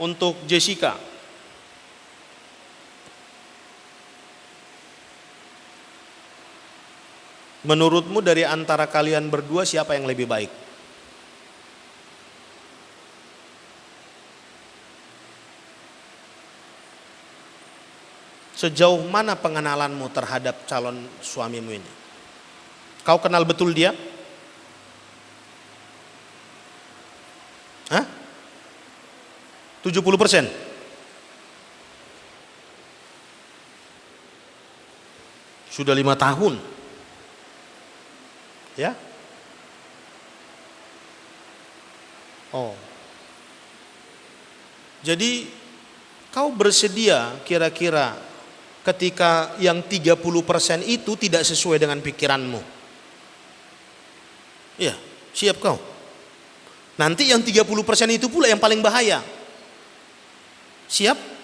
untuk Jessica. Menurutmu dari antara kalian berdua siapa yang lebih baik? Sejauh mana pengenalanmu terhadap calon suamimu ini? Kau kenal betul dia? Hah? 70%? Sudah 5 tahun. Ya? Oh. Jadi kau bersedia kira-kira ketika yang 30% itu tidak sesuai dengan pikiranmu? Iya, siap kau. Nanti yang 30% itu pula yang paling bahaya. Siap?